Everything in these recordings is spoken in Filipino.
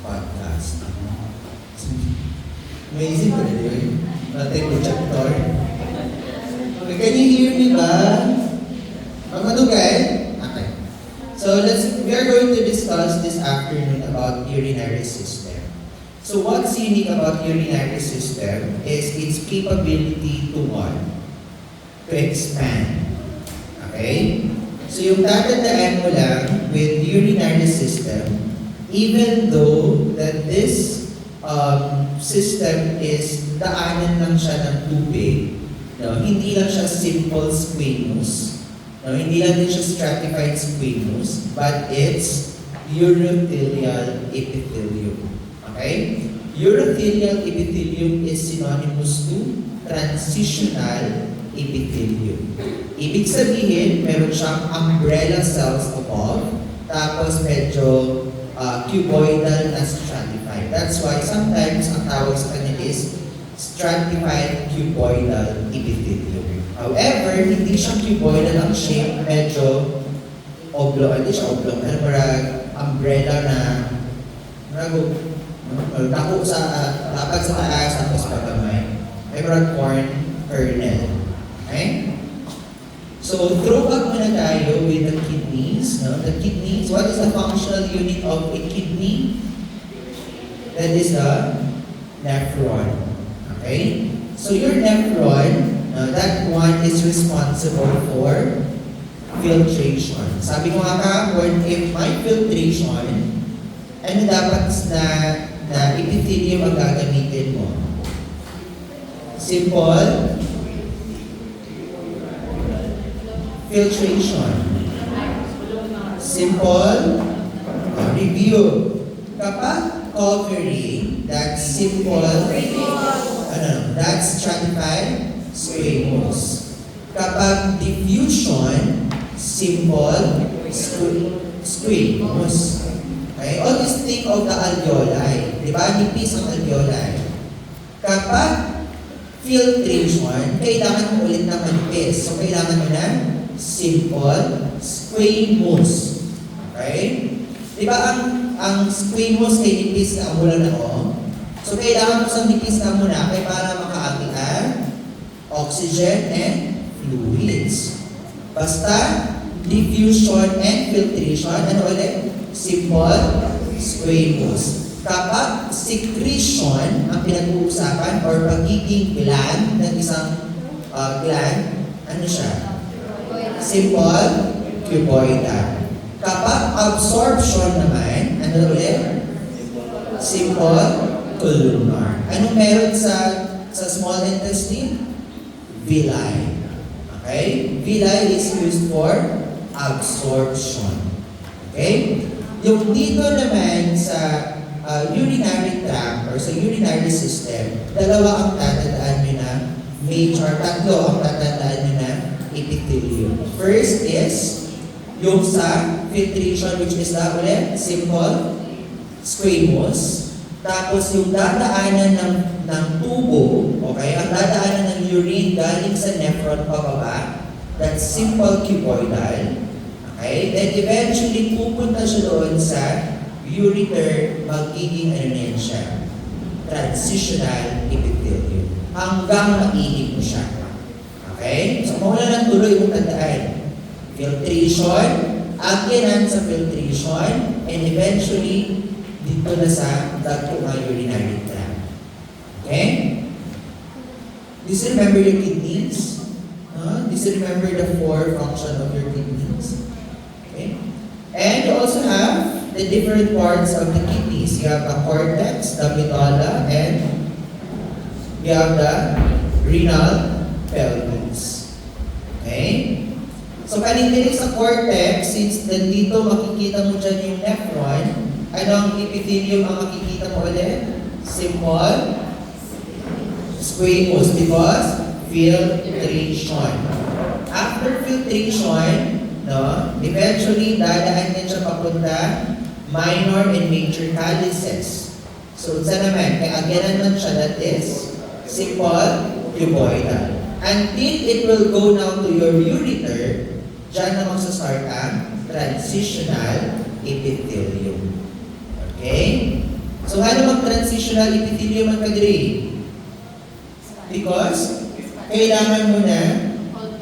podcast. Amazing ko na yun. Natin projector. Okay, can you hear me ba? Mamadugay? Okay. So we are going to discuss this afternoon about urinary system. So what's unique about urinary system is its capability to what? To expand. Okay? So yung tatandaan mo lang with urinary system, even though that this system is daanan lang siya ng tubig, no? Hindi lang siya simple squamous, no? Hindi lang din siya stratified squamous, but it's urothelial epithelium. Okay? Urothelial epithelium is synonymous to transitional epithelium. Ibig sabihin, meron siyang umbrella cells above, tapos medyo cuboidal na stratified. That's why sometimes ang tawag sa kanya is stratified cuboidal epithelium. However, hindi siya cuboidal ang shape, medyo oblong, hindi siya oblong, pero parang umbrella na dako sa lapag sa taas, tapos pagamay. May parang corn kernel. Okay? So, throwback muna tayo with the kidneys. No? The kidneys, what is the functional unit of a kidney? That is the nephron. Okay? So, your nephron, that one is responsible for filtration. Sabi ko nga kahapon, if may filtration, ano dapat na epithelium ang gagamitin mo? Simple filtration. Simple review. Kapag covering, that's simple, that's stratified squamous. Kapag diffusion, simple squamous. Okay? Always think of the alveoli. Di ba? Nipis ang alveoli. Kapag filtration, kailangan mo ulit na manipis. So, kailangan mo na simple squamous. Okay? Di ba ang squamous kay nipis na mula na o? So, kailangan mo sa nipis na muna kay para makaagi ang oxygen and fluids. Basta, diffusion and filtration, ano ulit? Simple squamous. Kapag secretion ang pinag-uusapan or pagiging gland ng isang gland, ano siya? Simple cuboidal. Kapag absorption naman, ano ulit? Simple columnar. Anong meron sa small intestine? Villi. Okay? Villi is used for absorption. Okay? Yung dito naman sa urinary tract or sa urinary system, dalawa ang tatandaan nyo na tatlo ang tatandaan nyo na epithelium. First is yung sa filtration, which is na ulit, simple squamous. Tapos yung dadaanan ng tubo, okay, ang dadaanan ng urine galing sa nephron pababa, that's simple cuboidal. Okay? Then eventually, pupunta siya doon sa ureter, magiging ano na yan siya? Transitional epithelium. Hanggang maihip mo siya. Okay? So, mawala ng tuloy yung tandaan. Filtration, agyanan sa filtration, and eventually, dito na sa dagtungang urinary tract. Okay? Do you remember your kidneys? Do you remember the 4 function of your kidneys? Okay? And you also have the different parts of the kidneys. You have the cortex, the medulla, and you have the renal pelvis. Okay? So, kanina sa cortex, since nandito makikita mo dyan yung nephron, ano ang epithelium ang makikita mo ulit? Simple squamous because filtration. After filtration, eventually dadaan yan siya papunta minor and major calyces. So, saan naman? Kaya agyanan man siya, that is simple cuboidal. Until it will go now to your ureter, dyan na magsastart ang transitional epithelium. Okay? So, ano mag-transitional epithelium ang kadiri? Because, kailangan mo na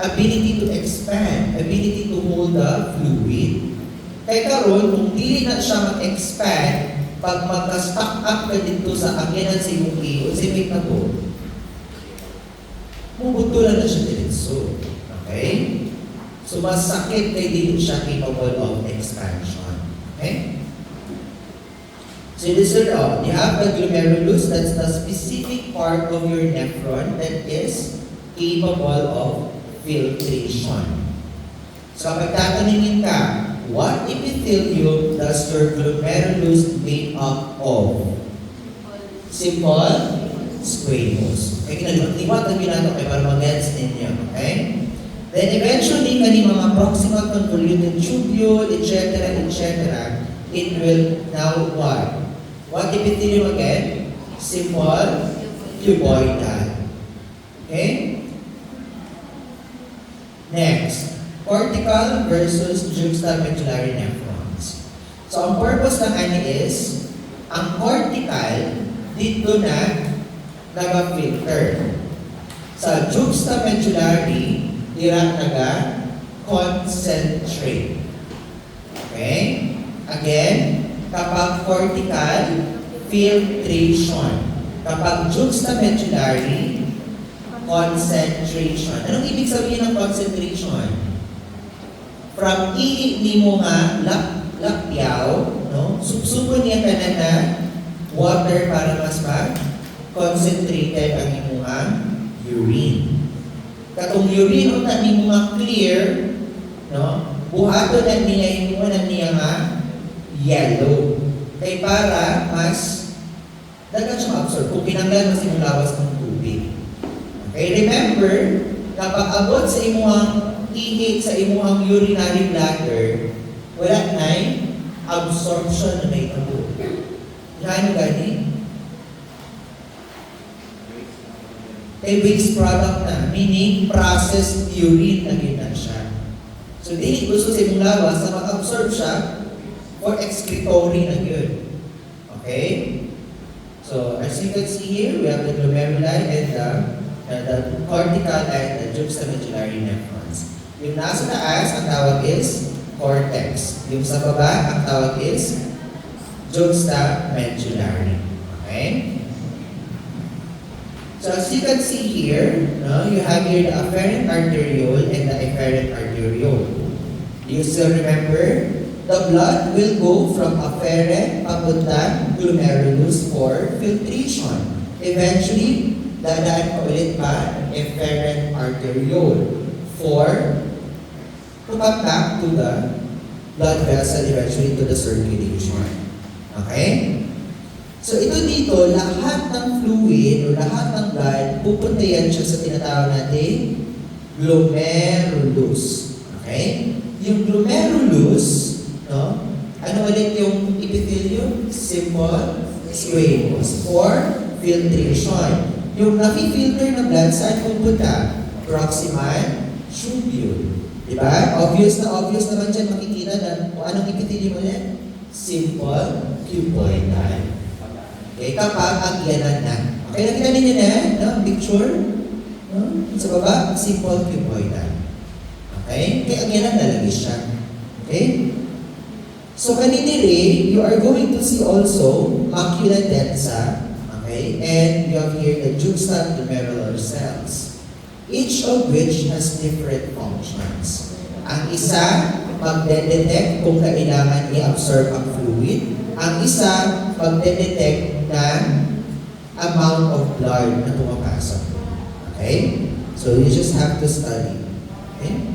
ability to expand, ability to hold the fluid. Kaya karon, kung dili na siya mag-expand, pag magka-stock up ka dito sa agyanan sa imong iyo, sa imong tabo, mubutulan na siya diretso. Okay? So, mas sakit kay dili siya capable of expansion. Okay? So, this is you have the glomerulus, that's the specific part of your nephron that is capable of filtration. So, kapag tatanungin ka, what epithelium does your glomerulus made up of? Simple, squamous. Okay, kinaliwat ang ginagawa kayo para mag-gets ninyo. Okay? Then eventually, kani mga proximal convoluted tubule, etc., etc., it will now what? What epithelium again? Simple, cuboidal. Okay? Next, cortical versus juxtamedullary nephrons. So, ang purpose ng ani is, ang cortical, dito na naga-filter. Sa juxtamedullary, dira naga-concentrate. Okay? Again, kapag cortical, filtration. Kapag juxtamedullary, concentration. Anong ibig sabihin ng concentration? From ihi mo nga lapyaw, no? Subsubo niya ka na water para mas concentrated ang imuhang urine. Katong urine o ta ni mga clear, no? Buhato na niya imo na niya nga yellow. Kay para mas dagan siya absorb kung pinanggal mas imong lawas ng tubig. Okay, remember, kapag abot sa imuhang ihi sa imuhang urinary bladder, wala na absorption na may tabo. Ano gani? Kay waste product na, meaning processed urine na gina siya. So, dili gusto sa imong lawas na mag-absorb siya for excretory na yun. Okay? So, as you can see here, we have the glomeruli and the cortical and the juxtamedullary nephrons. Yung nasa taas, ang tawag is cortex. Yung sa baba, ang tawag is juxtamedullary. Okay? So as you can see here, you have here the afferent arteriole and the efferent arteriole. You still remember, the blood will go from afferent papuntang glomerulus for filtration. Eventually, dadaan pa ulit pa efferent arteriole for to come back to the blood vessel, eventually to the circulation. Okay? So ito dito, lahat ng fluid o lahat ng blood, pupunta yan siya sa tinatawag natin glomerulus. Okay? Yung glomerulus, no? Ano ulit yung epithelium? Simple, squamous for filtration. Yung nafi-filter na blood, saan pupunta? Proximal tubule. Diba? Obvious naman dyan makikita na kung anong epithelium ulit? Simple, cuboidal. Okay, kapag agyanan na. Okay, nakita ninyo na, no? Picture. No? Sa baba, simple cuboidal. Okay? Kaya agyanan na lagi siya. Okay? So, kanini you are going to see also macula densa. Okay? And you have here the juxtaglomerular cells. Each of which has different functions. Ang isa, magde-detect kung kailangan i-absorb ang fluid. Ang isa, magde-detect ng amount of blood na pumapasok. Okay? So, you just have to study. Okay?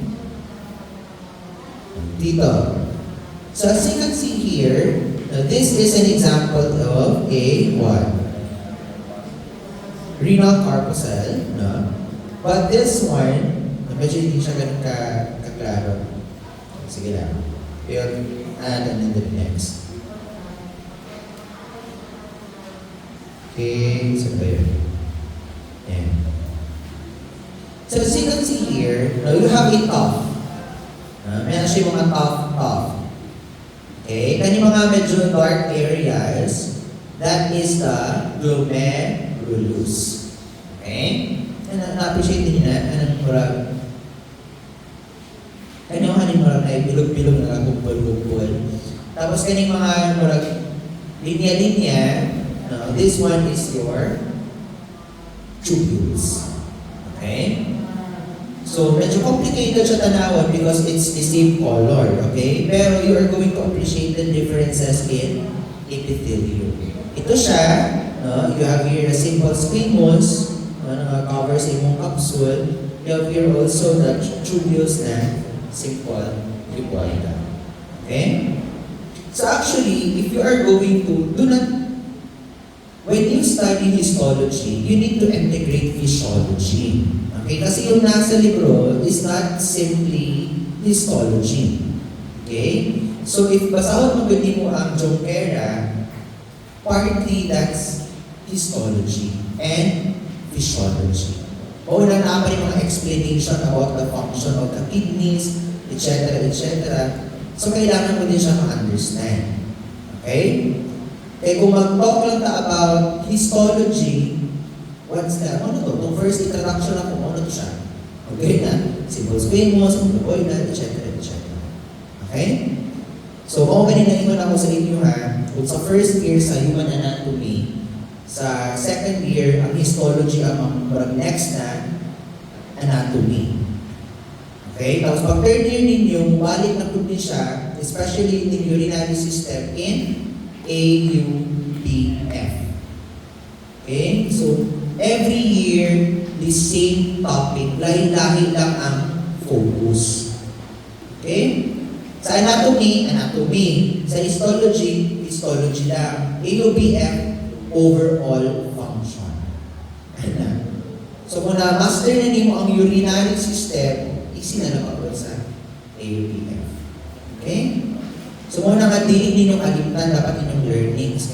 Dito. So, as you can see here, this is an example of a what? Renal corpuscle. No? But this one, medyo hindi siya ganun kaklaro. Sige lang. And then the next. Okay, so ba yun? Ayan. So as you can see here, you have a tough. Meron siya mga tough. Okay, kanya mga medyo dark areas, That is the glomerulus. Okay? Na-appreciate din na, anong murag. Kanyang murag na bilog-bilog na kumpul-kumpul. Tapos kanyang mga murag linya-linya, no, this one is your tubules. Okay? So, medyo complicated siya tanawan because it's the same color, okay? Pero you are going to appreciate the differences in epithelium. Ito siya, no? You have here a simple squamous, cover sa imong capsule. You have here also the tubules na simple cuboidal. Okay? So actually, if you are going to, when you study histology, you need to integrate physiology. Okay? Kasi yung nasa libro is not simply histology. Okay? So if basahon mo gani mo ang Junqueira, partly that's histology and physiology. O na naman yung mga explanation about the function of the kidneys, etc., etc. So, kailangan mo din siya ma-understand. Okay? Kaya kung mag-talk lang ta about histology, what's that? Ano to? Kung first introduction ako, ano to siya? Okay na? Simple squamous, cuboidal, etc., etc. Okay? So, kung kanina ingon ako sa inyo ha, kung sa first year sa human anatomy, sa second year, ang histology ang next na anatomy. Okay? Tapos pag third year ninyo, balik na po din siya, especially in the urinary system, in AUPF. Okay? So, every year, the same topic. Lahi-lahi lang ang focus. Okay? Sa anatomy, anatomy. Sa histology, histology lang. AUPF, overall function. So, kung na-master na niyo ang urinary system, easy na lang ako sa AUPF. Okay? So, muna nga diin ninyong alimtan, dapat inyong learnings.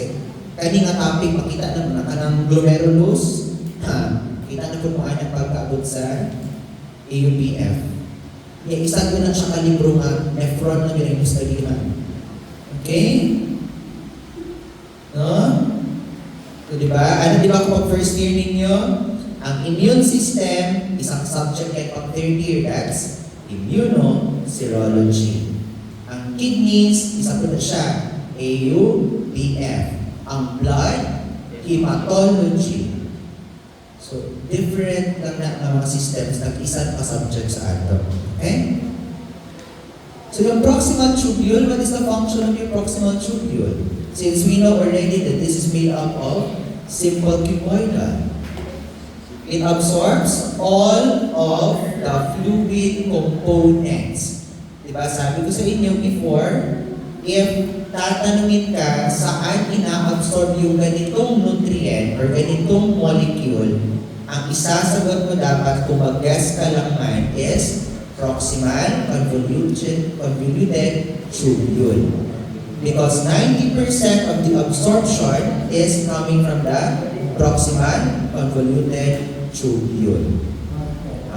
Kaya nga topic, makita na muna ka ng glomerulus. Kita na po mga ang pagkabot sa AUPF. Isa ko na siya kalibro nga, nephron na yung studyhan. Okay? No? So, diba? Ano diba kung first year ninyo? Ang immune system, isang subject kahit pag third year, that's immunoserology. Ang kidneys, isa po na siya, AUPF. Ang blood, hematology. So, different lang na mga systems, nag-isa pa subject sa ato. Okay? So, yung proximal tubule, what is the function of your proximal tubule? Since we know already that this is made up of simple cuboidal. It absorbs all of the fluid components. Diba? Sabi ko sa inyo before, if tatanungin ka saan ina-absorb yung ganitong nutrient or ganitong molecule, ang isasagot mo dapat kung mag-guess ka lang man is proximal convoluted tubule. Because 90% of the absorption is coming from the proximal convoluted tubule.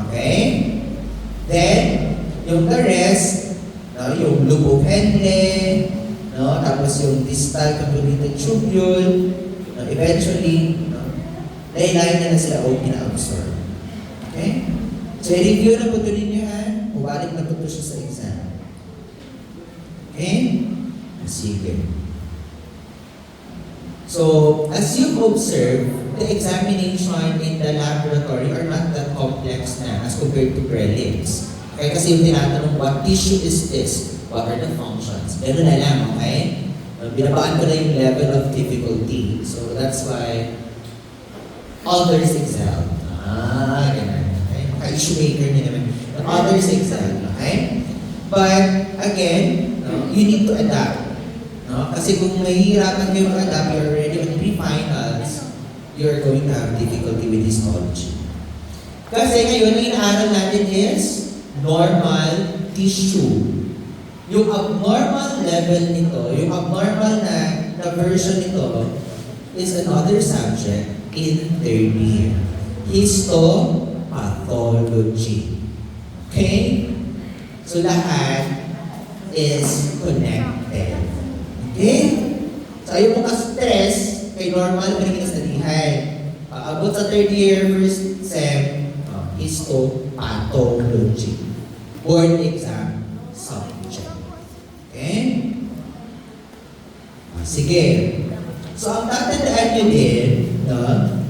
Okay? Then, yung the rest, no, yung loop of Henle, no, tapos yung distal convoluted tubule, no, eventually, no, lain-lain na sila o pina-absorb. Okay? So, i-review na po ito ninyo ha. Mubalik na po ito siya sa exam. Okay? Sige. So, as you observe, the examination in the laboratory are not that complex na as compared to prelims. Okay, kasi yung tinatanong, what tissue is this? What are the functions? Ganun na lang, okay? Binabaan ko na yung level of difficulty. So, that's why others excel. Ganun. Okay? Maka-issue maker niya naman. The others excel, okay? But, again, no, you need to adapt. No? Kasi kung mahihirapan kayo mag-adapt, you're already on pre-finals, you're going to have difficulty with histology. Kasi ngayon, ang inaaral natin is normal tissue. Yung abnormal level nito, yung abnormal na version nito, is another subject in third year. Histopathology. Okay? So lahat is connected. Okay? So ayaw mo ka-stress, kay normal, paningin sa dihay. Abot sa third year, first sem, histo, pathology. Board exam subject. Okay? Sige. So, ang tatandaan nyo din, no,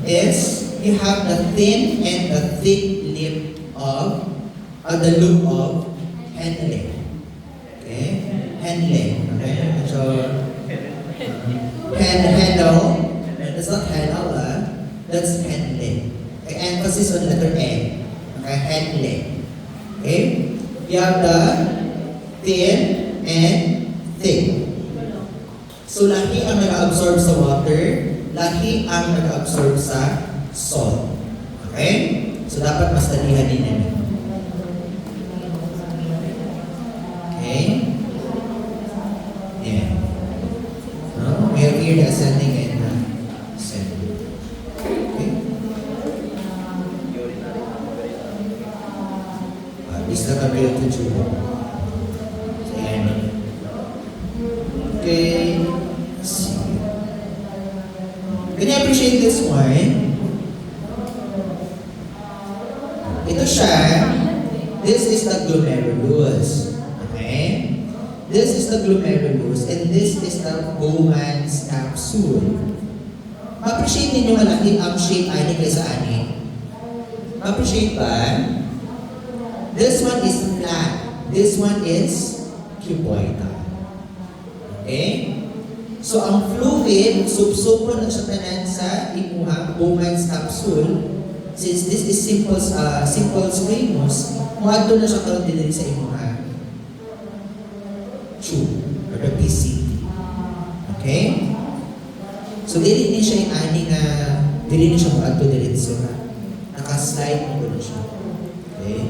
is you have the thin and the thick lip of, the loop of Henle. Okay? Henle. Okay? So, handle. That's not handle, that's Henle. Okay? Emphasis on letter N. Okay? Henle. Okay? You have the thin and thick. So, lahi ang nag-absorb sa water, lahi ang nag-absorb sa salt. Okay? So, dapat mas talihan din yan. Okay? Yeah. No? We have here the ascending and ascending. Okay? Lista kami yung tujubo. So, yan. Okay? Can you appreciate this one? Ito siya. This is the glomerulus. Okay? This is the glomerulus and this is the Bowman's capsule. Ma-appreciate ninyo malaki ang shape ani kaysa ani. Ma-appreciate ba? This one is flat. This one is cuboidal. Okay? So, ang fluid, subsupro na siya tanan sa imuha, Bowman's capsule. Since this is simple squamous, muadto na siya karon din sa imuha tube, or the PCT. Okay? So, dili ni siya yung ani na, dili ni siya muadto din sa naka-slide mo na siya. Okay?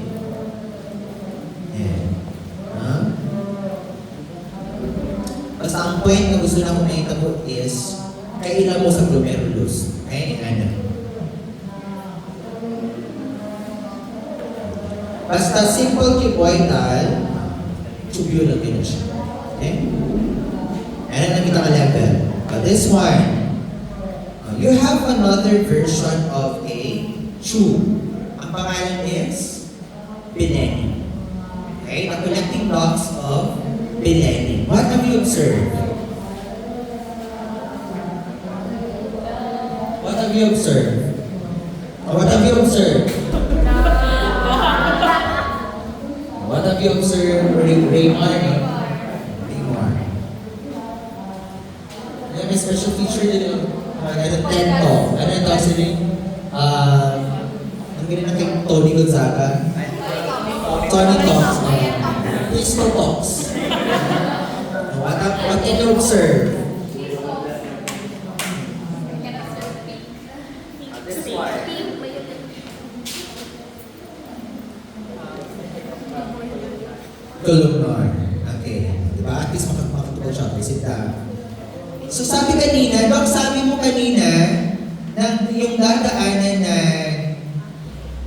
Ayan. Basta ang point na gusto na akong nakitabo is kailan mo sa glomerulus. Okay? Ano? Basta simple cuboidal, tubular din siya. Okay? Ano nakita ka level? This one, you have another version of a tube. Ang pangalan is Beneni. Okay? The connecting blocks of Beneni. What have you observed? What have you observed? What have you observed? What have you observed, Raymond? Raymond. May special feature din yung TED Talk. Ano yung talk sila yung ang ganyan na kay Tony Gonzaga? Tony Talks. Peaceful Talks. What can you observe? Columnar. Okay. Diba? At least makatuwa siya. Visit that. So sabi kanina, Doc, sabi mo kanina na yung dadaanan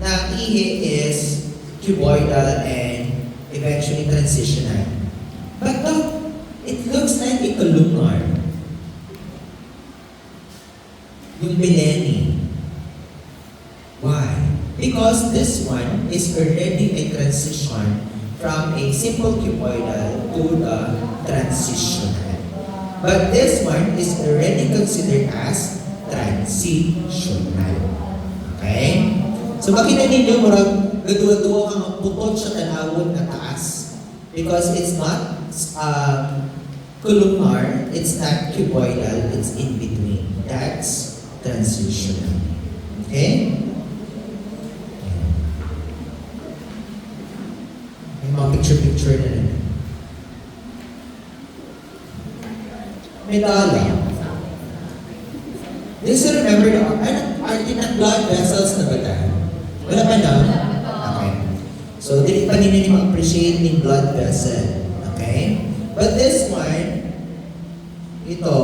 na ihi is cuboidal and eventually transitional. But Doc, it looks like a columnar. Yung Beneni. Why? Because this one is already a transition from a simple cuboidal to the transitional. But this one is already considered as transitional. Okay? So makita ninyo, murag gaduwa-duwa kang putod sa tanawon na taas. Because it's not columnar, it's not cuboidal, it's in between. That's transitional. Okay? May mga picture-picture na rin. Medalla. This is remember the blood vessels na ba tayo? Wala pa na? Okay. So, dili pa nila yung appreciate ng blood vessel. Okay? But this one, ito,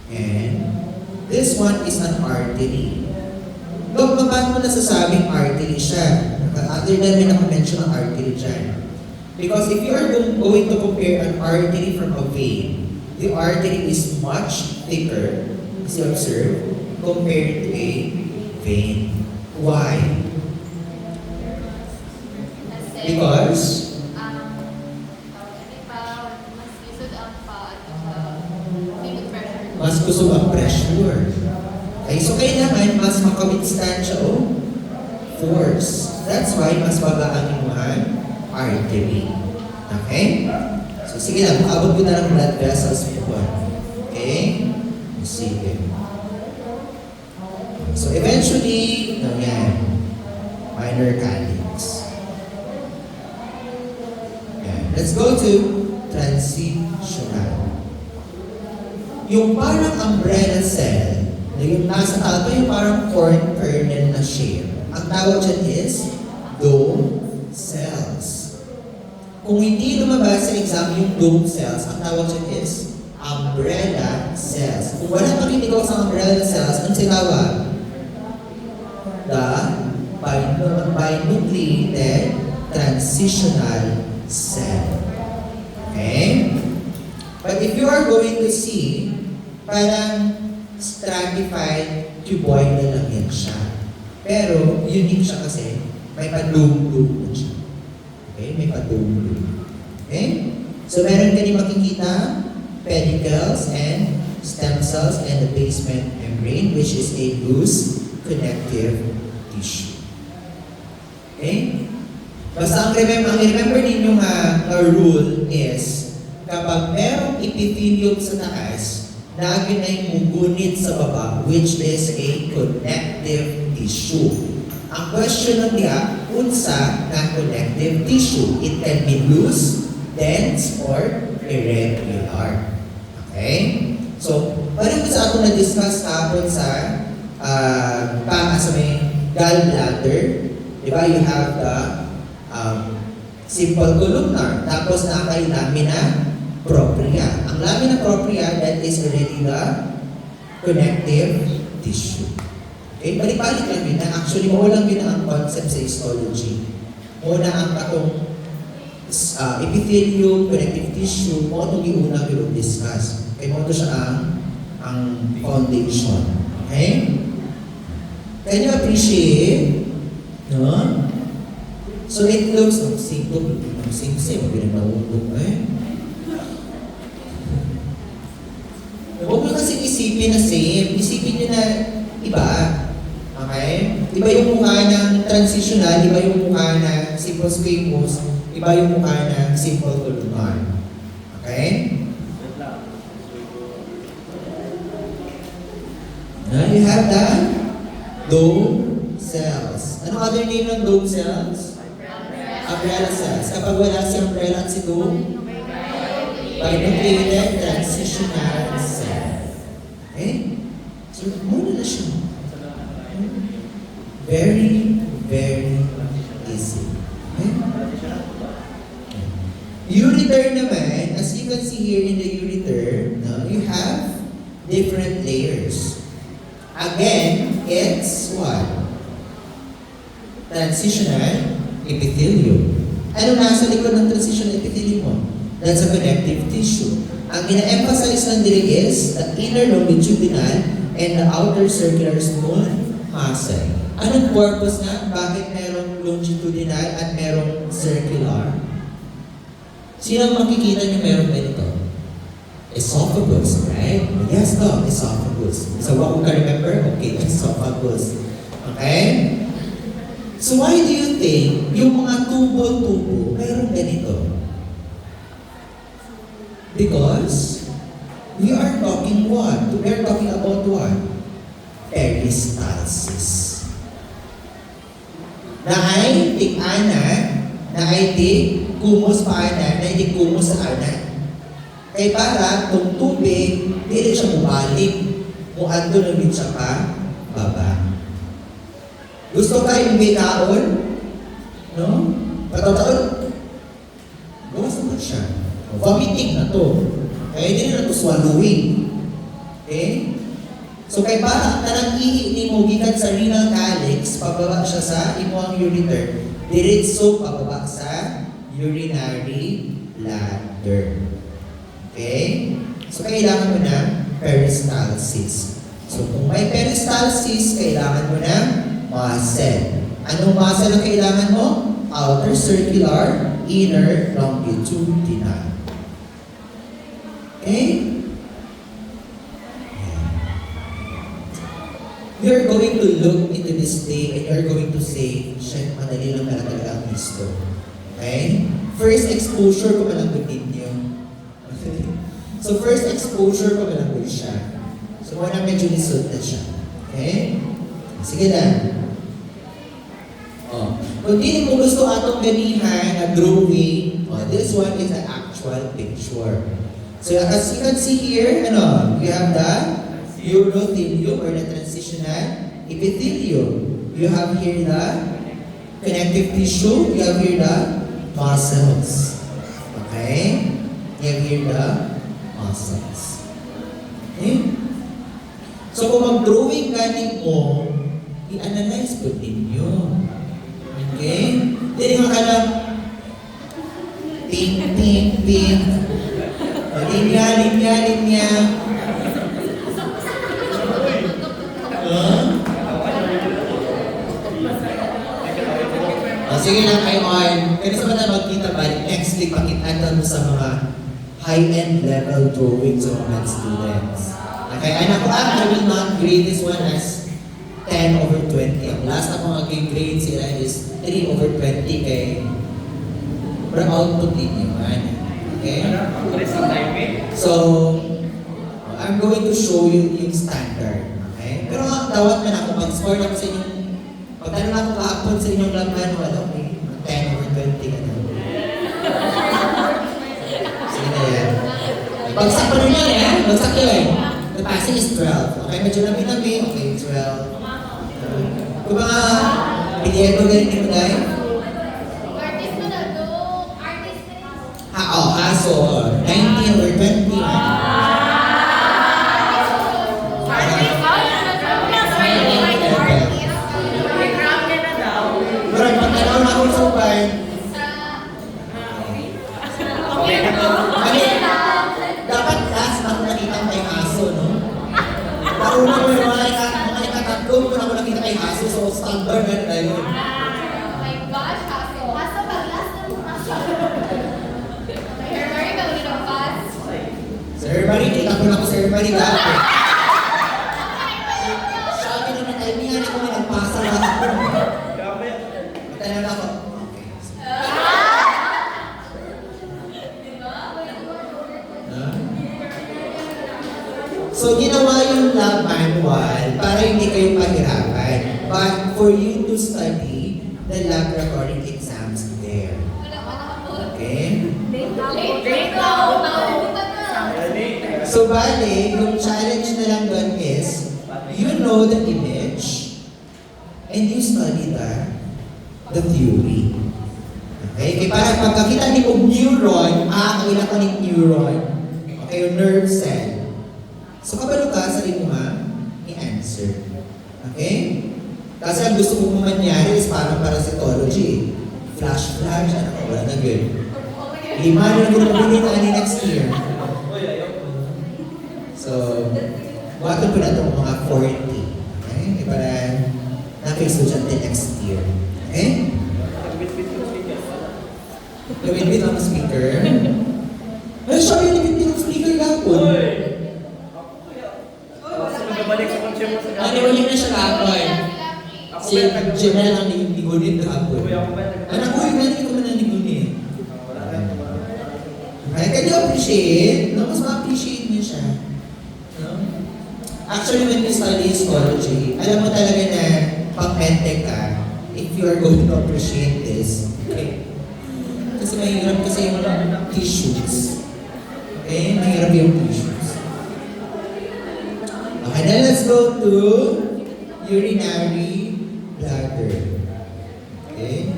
and this one is an artery. Dok, paano mo nasasabing artery siya? Other than may nakamention ng artery dyan. Because if you are going to compare an artery from a vein, the artery is much thicker, as you observe, compared to a vein. Why? Because mas kusog ang pressure. Okay, so kailangan mas makawithstand siya o force. That's why mas baba ang inyong artery. Okay? So sige lang, maabot ko na ng blood vessels po. Okay? Sige. So eventually, yan. Minor calyx. Yan. Let's go to transitional. Yung parang umbrella cell, na yung nasa tato, yung parang corn kernel na shape. Ang tawag dyan is dome cells. Kung hindi lumabas sa exam yung dome cells, ang tawag dyan is umbrella cells. Kung wala makikita sa umbrella cells, ang sinawag? The binucleated transitional cell. Okay? But if you are going to see, parang stratified cuboid na lang yan siya. Pero unique siya kasi may pa-dome-dome na siya. Okay? May pa-dome-dome. Okay? So meron ka din makikita pedicles and stem cells and the basement membrane, which is a loose connective tissue. Okay? Basta ang remember ninyo rule is kapag merong epithelium sa taas, lagi na yung mugunit sa baba, which is a connective tissue. Ang question ng diya, unsa na connective tissue? It can be loose, dense, or irregular. Okay? So, parang ko sa ako na-discuss kapon sa sa may gallbladder. Diba? You have the simple columnar. Tapos na kay lamina propria. Ang lamina propria, that is already the connective tissue. Okay, balik-balik lang yun na actually mawalang yun ang concept sa histology. Muna ang katong epithelium, connective tissue, mo itong iuna yung discuss. Okay, mo ito siya ang foundation. Okay? Can you appreciate? No? So it looks like simple, mabiling nauundog Huwag mo kasi isipin na same. Isipin nyo na iba. Okay? Iba yung mukha ng transitional, iba yung mukha ng simple squamous, iba yung mukha ng simple columnar. Okay? Now you have the dome cells. Anong other name ng dome cells? Umbrella cells. Kapag wala si umbrella at si dome, binucleated transitional cell. Okay? So, muna na siya. Very, very easy. Okay? Ureter naman, as you can see here in the ureter, you have different layers. Again, it's what? Transitional epithelium. Ano nasa likod ng transitional epithelium mo? That's a connective tissue. Ang ina-emphasize lang dili is the inner longitudinal and the outer circular smooth muscle. Anong purpose nga? Bakit merong longitudinal at merong circular? Sino makikita niyo merong ganito? Esophagus, right? Yes, no, esophagus. So what we can remember? Okay, esophagus. Okay? So why do you think yung mga tubo-tubo mayroong ganito? Because we are talking what? We are talking about what? Peristalsis. Na ay tik-ana, na ay tik-kumos paana, na ay tik-kumos sa ana. Kaya para, itong tubig, hindi siya bumalik. Muando na rin siya pa, baba. Gusto kayo may kaon? No? Pataw-taon? Gawas naman siya. Vomiting na to. Kaya hindi na ito swallowing. Okay? So kay para tanang ihi ni mo gikan sa renal calyx, pababa siya sa imuang ureter. Diretso pababa sa urinary bladder. Okay? So, kailangan mo ng peristalsis. So, kung may peristalsis, kailangan mo ng muscle. Anong muscle ang kailangan mo? Outer circular, inner longitudinal. Okay? You're going to look into this day and you're going to say, "Shit, madali lang pala talaga ang histo." Okay? First exposure ko palang ninyo. So first exposure ko palang siya. So muna medyo lisod na siya. Okay? Sige lang. Oh. Kung di mo gusto atong ganihan na drawing, this one is the actual picture. So as you can see here, you have the urothelium or the transitional epithelium. You have here the connective tissue. You have here the muscles. Okay? You have here the muscles. Okay? So kung mag-drawing galing mo, i-analyze po ninyo. Okay? Hindi nga ka lang, pink, pink, pink. Linya, linya, linya. Sige lang, Ayon. Kaya sa mga magkita ba, next week, pakita mo sa mga high-end level drawings of mga students. Okay, and ako, I will not grade this one as 10/20. Ang last na mga grade sila is 3/20 kay para output ninyo. Okay? So, I'm going to show you yung standard. Okay? Pero tawag na ako, pag-score ako sa inyong, pag-ano na ako kahapon sa inyong laman, wala, okay, 10/20 ka na. Sige na yan. Bagsak pa rin yan eh, bagsak yun. The passing is 12. Okay, medyo namin, okay, 12. Kung mga pilyeto ganito mo dahil? Artist mo na do. Artist na Aso. 19 or 20. Pero pagkanaw na ako sa upay. Dapat last ako nakita kay aso, no? Nauna ko yung mga ikatatlo ko na ako nakita kay aso, so standard na yun. Oh my gosh, Haso. Haso, pag-last na mo Haso. Sir Mary, bawin ang pass. Sir Mary, kita ko na ko Sir Mary dati. Sabi na may timingan ako may nagpasa lang ako. Matanong na ako. So, ginawa yung lab manual para hindi kayo mahirapan. But for you to study the laboratory exams there. Okay? So, bale, yung challenge na lang doon is, you know the image and you study the theory. Okay? Kaya para pagkakita ni kong neuron, kailan ko ng neuron. Okay, yung nerve cell. So, kabalo ka, sarili mo i-answer. Okay? Kasi ang gusto mo mangyari is parang parasitology. Flash, wala na good. 5 na lang pinapabili na next year. So, buhaton po na itong mga 40. Okay? Para na-estudyante next year. Okay? Gawin-bit ang speaker. Ay, siya yung limit ng speaker gapon. Wala na siya kapon. Si Jenna lang nigunin kapon. Anak ko, yung nandito ko na nigunin. Okay, can you appreciate? No? Mas ma-appreciate niyo siya. No? Actually, when you study histology, alam mo talaga na pag-medtech ka, if you are going to appreciate this, okay? Kasi mahirap kasi yung tissues. Okay? Mahirap yung tissues. Okay, then let's go to urinary bladder. Okay?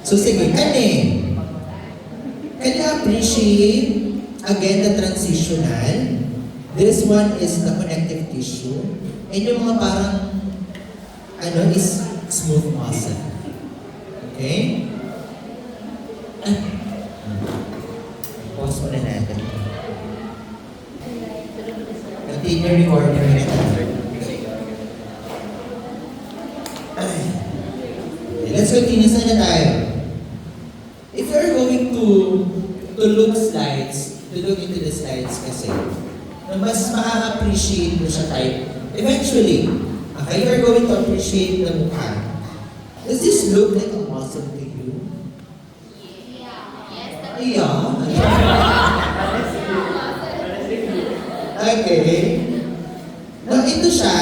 So sige, can you appreciate again the transitional? This one is the connective tissue. And yung mga parang is smooth muscle. Okay? Pause muna natin. Continue recording ulit. Let's continue. Saan na tayo? If you're going to look into the slides kasi, na mas ma-appreciate mo siya type. Eventually, okay, you're going to appreciate the mukha. Does this look like a muscle to you? Yeah. Okay. Now, ito siya,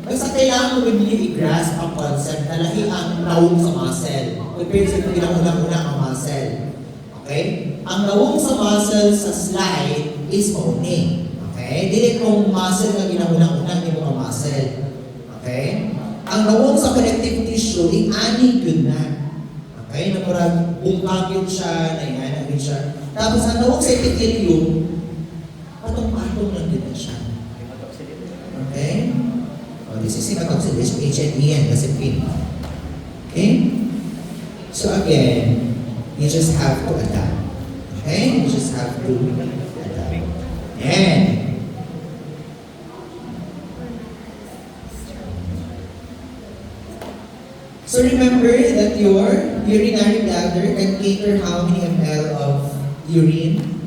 basta kailangan mo rin i-grasp ang concept na lahi ang naong sa muscle. Compared sa pinakaunang-unang ang muscle. Okay? Ang naong sa muscle sa slide is mauni. Okay? Dili kung muscle na ginunang-unang yung mga muscle. Okay? Ang nawong sa connective tissue, ani yun na. Okay? Na parang bungkag yun siya, naihanan yun siya. Tapos ang nawong sa epithelium, patong-patong lang din na siya. Okay? Oh, this is hematoxylation, HNEN, kasi pin. Okay? So again, you just have to adapt. Okay? You just have to adapt. And so remember that your urinary bladder can cater how many ml of urine?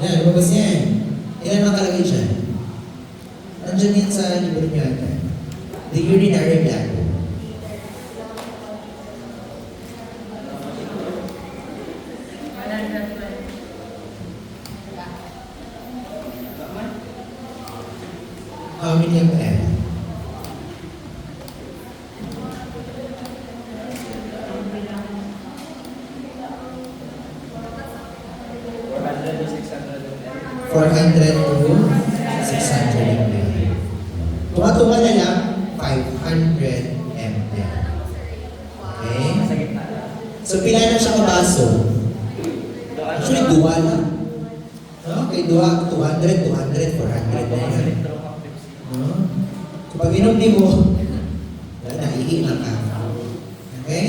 Yan, lumabas yan. Ilan ang nakalagay dyan? Nandiyan yan sa libro niyo ata. The urinary bladder. How many ml? $400 to $600 ml. Tunga-tunga na lang, 500 ml. Okay? So, pila na siya kabaso? Actually, duwa lang. No? Kay duwa, 200, 400 na yan. No? So, pag inom di mo, wala na, ihilang ka. Okay?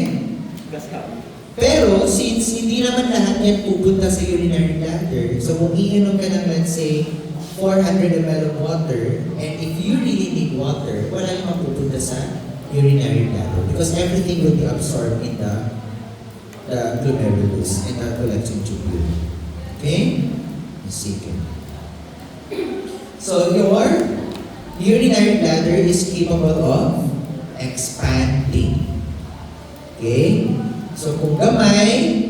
Pero, since hindi naman lahat yan pupunta sa urinary bladder, so kung iinom ka ng, let's say, 400 ml of water, and if you really need water, wala namang pupunta sa urinary bladder because everything will be absorbed in the glomerulus and the collecting tubule. Okay? Sige. So, your urinary bladder is capable of expanding. Okay? So, kung gamay,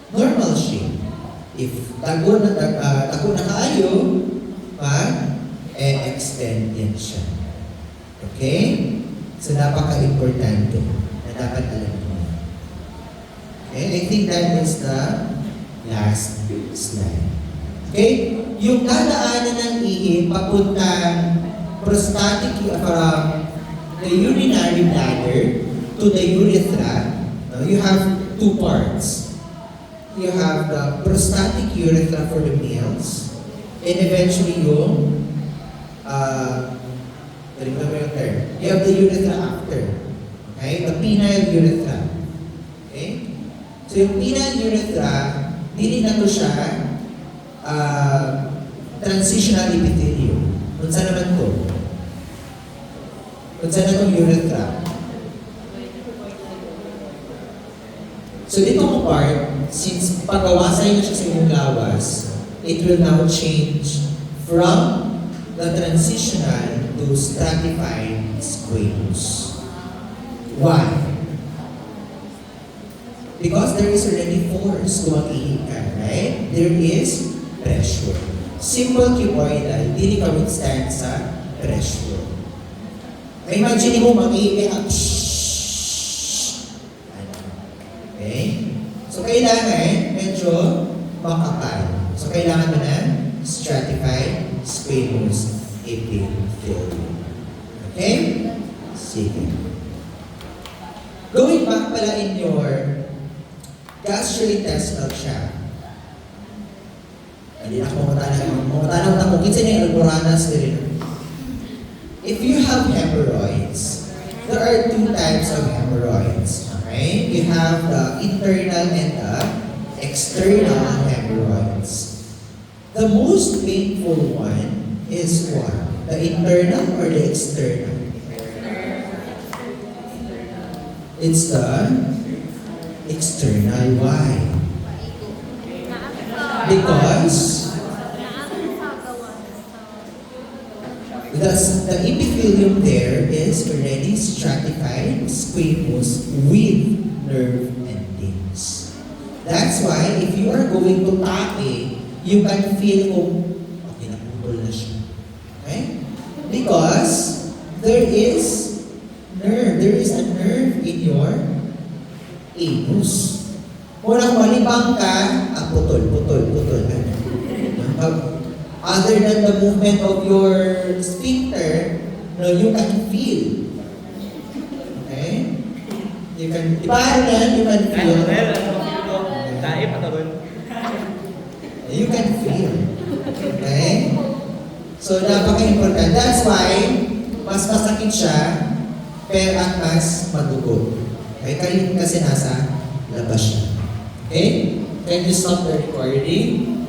normal shape. If tago na kaayo, extend yan siya. Okay? So, napaka-importante na dapat alam mo. Okay? I think that is the last slide. Okay? Yung dadaanan ng ihi papuntang prostatic from the urinary bladder to the urethra, you have two parts. You have the prostatic urethra for the males, and eventually yung, remember yung term, you have the urethra after. Okay? The penile urethra. Okay? So yung penile urethra, dili na to siya transitional epithelium. Kung saan naman to? Kung saan na itong urethra? So dito mo part, since pagawasay na siya sa iyong lawas, it will now change from the transitional to stratified squamous. Why? Because there is already force to mag-ihip ka, right? There is pressure. Simple cuboidal, hindi ka withstand sa pressure. Imagine mo mag-ihip ka, okay? So, kailangan medyo makapal. So, kailangan mo na stratified squamous epithelium. Okay? Sige. Going back pala in your gastrointestinal tract. Hindi na ako mamatanaw na kung kinsa niya almoranas rin. If you have hemorrhoids, there are two types of hemorrhoids. Okay? You have the internal and the external hemorrhoids. The most painful one is what? The internal or the external? It's the external. Why? Because the epithelium there is already stratified, squamous, with nerve endings. That's why if you are going to tae, you can feel kung okay, naputol na siya. Okay? Because there is a nerve in your anus. Kung malibang ka, putol. Other than the movement of your sphincter, no, you can feel. Okay? You can, di ba yan? You can feel. You can feel. Okay? So, napaka-important. That's why, mas masakit siya, pero at mas madugo. Okay? Kasi nasa labas siya. Okay? Can you stop the recording?